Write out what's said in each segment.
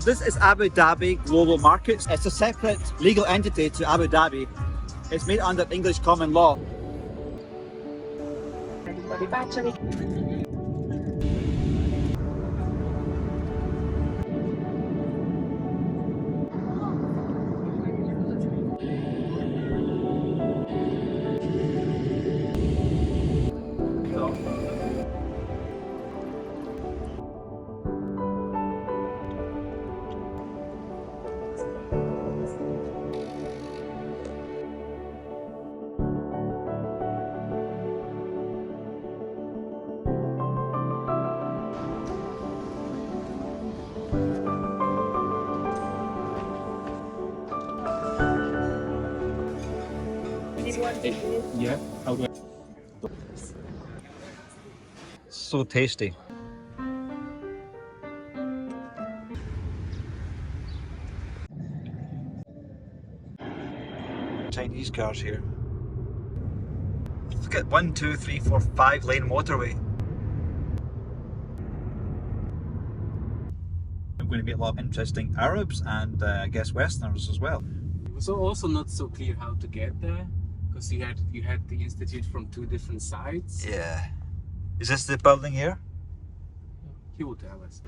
This is Abu Dhabi Global Markets. It's a separate legal entity to Abu Dhabi. It's made under English common law. Yeah. So tasty. Chinese cars here. Look at 1, 2, 3, 4, 5 lane motorway. I'm going to meet a lot of interesting Arabs and I guess Westerners as well. It was also not so clear how to get there because you had the institute from two different sides. Yeah. Is this the building here? He will tell us.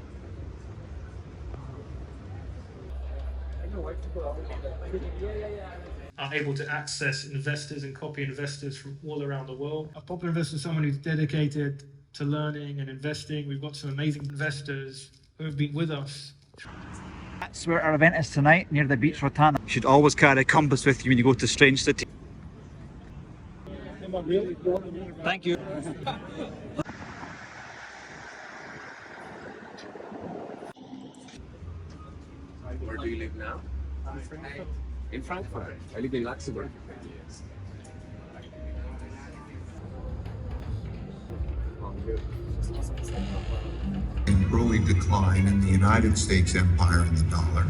Are able to access investors and copy investors from all around the world. A popular investor is someone who's dedicated to learning and investing. We've got some amazing investors who have been with us. That's where our event is tonight, near the beach Rotana. You should always carry a compass with you when you go to strange city. Thank you. Where do you live now? In Frankfurt. I live in Luxembourg. An early decline in the United States empire and the dollar,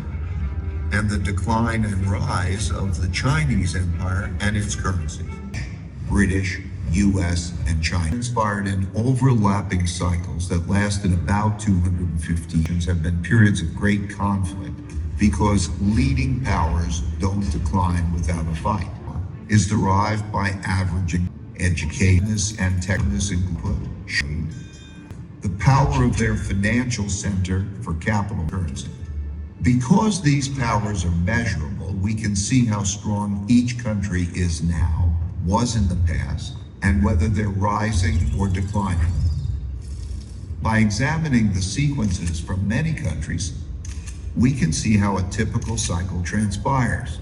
and the decline and rise of the Chinese empire and its currencies. British, US, and China inspired in overlapping cycles that lasted about 250 years have been periods of great conflict because leading powers don't decline without a fight, is derived by averaging education and technical input. The power of their financial center for capital currency. Because these powers are measurable, we can see how strong each country is now, was in the past, and whether they're rising or declining. By examining the sequences from many countries, we can see how a typical cycle transpires.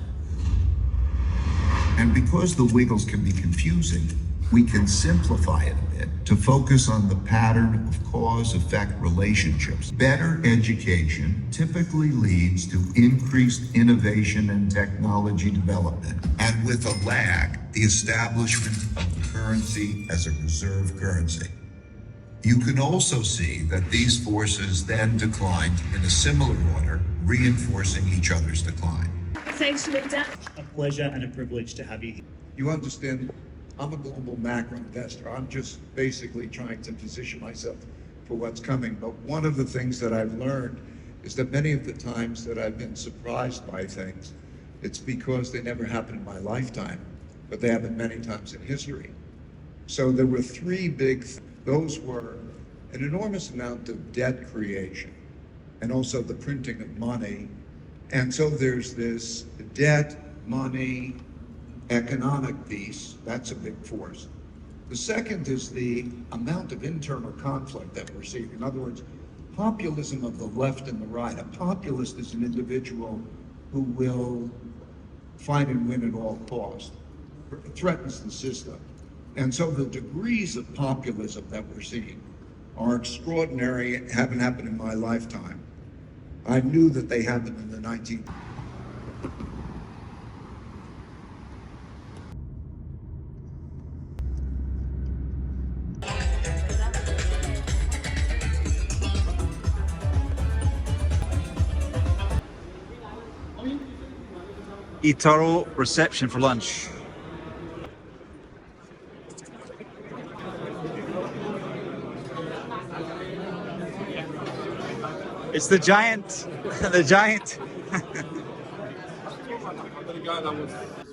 And because the wiggles can be confusing, we can simplify it a bit to focus on the pattern of cause-effect relationships. Better education typically leads to increased innovation and technology development, and with a lag, the establishment of the currency as a reserve currency. You can also see that these forces then declined in a similar order, reinforcing each other's decline. Thanks for that. A pleasure and a privilege to have you here. You understand, I'm a global macro investor. I'm just basically trying to position myself for what's coming. But one of the things that I've learned is that many of the times that I've been surprised by things, it's because they never happened in my lifetime, but they happened many times in history. So there were three big those were an enormous amount of debt creation and also the printing of money. And so there's this debt, money, economic piece. That's a big force. The second is the amount of internal conflict that we're seeing. In other words, populism of the left and the right. A populist is an individual who will fight and win at all costs, threatens the system. And so the degrees of populism that we're seeing are extraordinary, haven't happened in my lifetime. I knew that they happened in the 19th. eToro reception for lunch. It's the giant, the giant.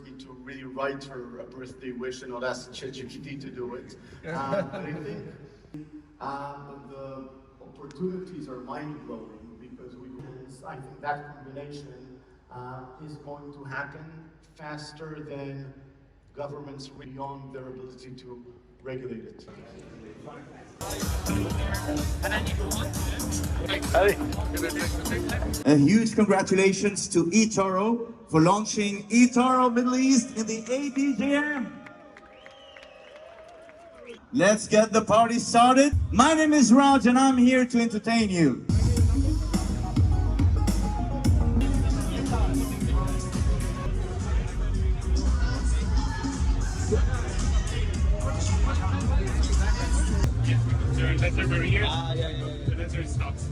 Me to really write her a birthday wish and not ask ChatGPT to do it. But I think the opportunities are mind-blowing because I think that combination is going to happen faster than governments beyond their ability to regulate it. A huge congratulations to eToro for launching eToro Middle East in the ADGM. Let's get the party started. My name is Raj and I'm here to entertain you. That's where here. And that's where it stops.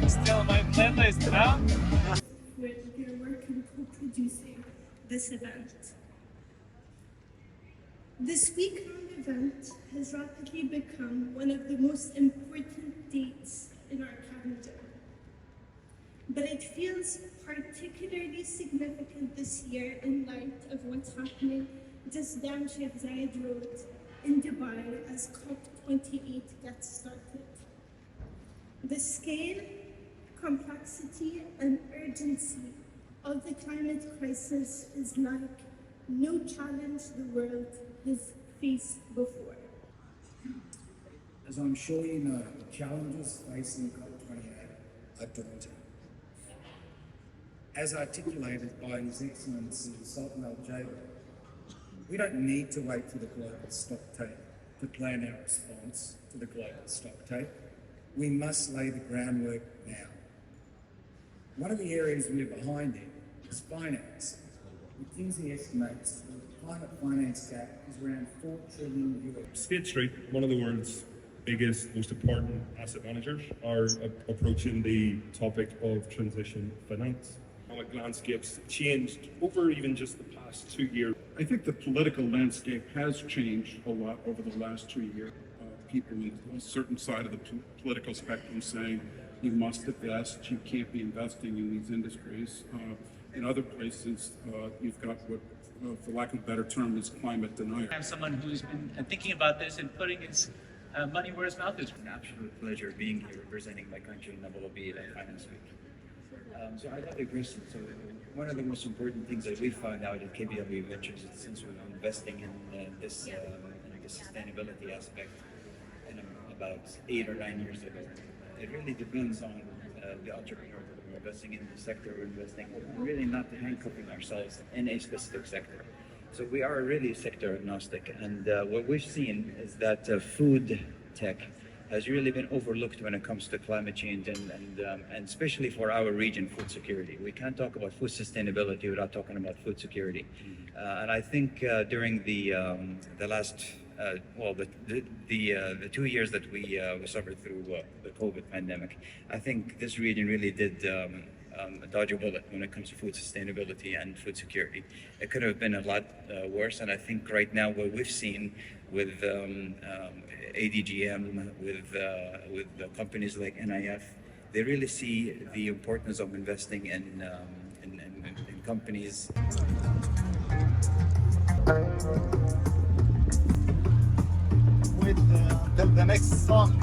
Still my playlist, huh? With their work in co-producing this event. This week-long event has rapidly become one of the most important dates in our calendar. But it feels particularly significant this year in light of what's happening just down Sheikh Zayed Road in Dubai as COP28 gets started. The scale, complexity and urgency of the climate crisis is like no challenge the world has faced before. As I'm sure you know, the challenges facing COP28 are daunting. As articulated by His Excellency Sultan Al Jaber, we don't need to wait for the global stocktake to plan our response to the global stocktake. We must lay the groundwork now. One of the areas we're behind in is finance. McKinsey estimates the climate finance gap is around $4 trillion. State Street, one of the world's biggest, most important asset managers, are approaching the topic of transition finance. Economic landscapes changed over even just the past 2 years. I think the political landscape has changed a lot over the last 2 years. People on a certain side of the political spectrum saying you must invest, you can't be investing in these industries. In other places, you've got what, for lack of a better term, is climate denial. I have someone who's been thinking about this and putting his money where his mouth is. It's an absolute pleasure being here representing my country in Abu Dhabi Finance Week. So I love the question. So one of the most important things that we found out at KBW Ventures is since we've been investing in this sustainability aspect about 8 or 9 years ago, it really depends on the entrepreneur that we're investing in, the sector we're investing in, really not handcuffing ourselves in a specific sector. So we are really sector agnostic, and what we've seen is that food tech has really been overlooked when it comes to climate change and especially for our region, food security. We can't talk about food sustainability without talking about food security. And I think during the last the 2 years that we suffered through the COVID pandemic, I think this region really did dodge a bullet when it comes to food sustainability and food security. It could have been a lot worse, and I think right now what we've seen with ADGM, with companies like NIF, they really see the importance of investing in companies. With the next song.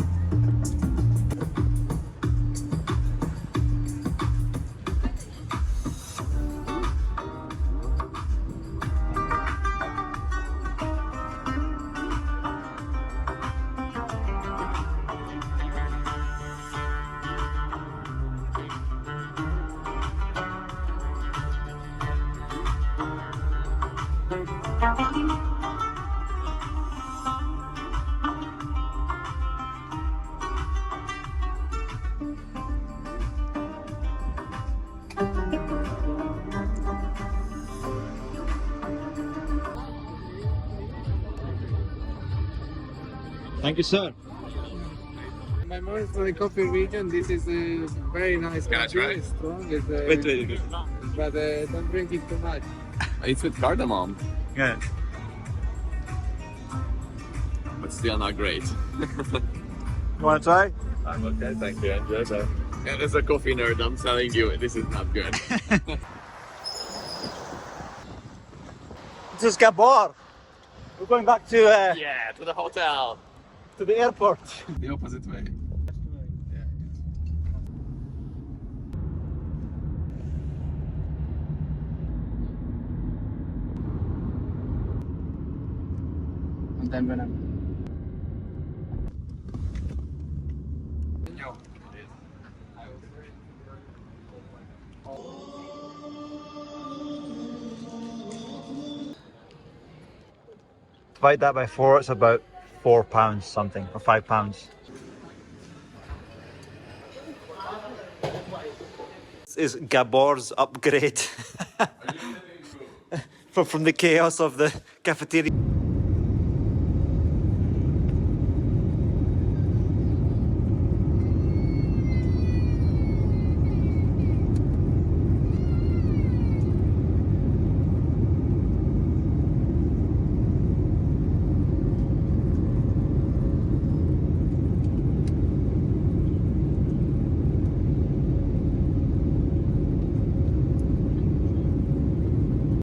Thank you, sir. My mom is from the coffee region. This is a very nice coffee. Right? It's strong. It's, Wait. but don't drink it too much. It's with cardamom. Yeah. But still not great. You want to try? I'm okay, thank you. Enjoy that. And as a coffee nerd, I'm telling you, this is not good. This is Gabor. We're going back to Yeah, to the hotel. to the airport. The opposite way. Divide that by 4, it's about £4 something, or £5. This is Gabor's upgrade from the chaos of the cafeteria.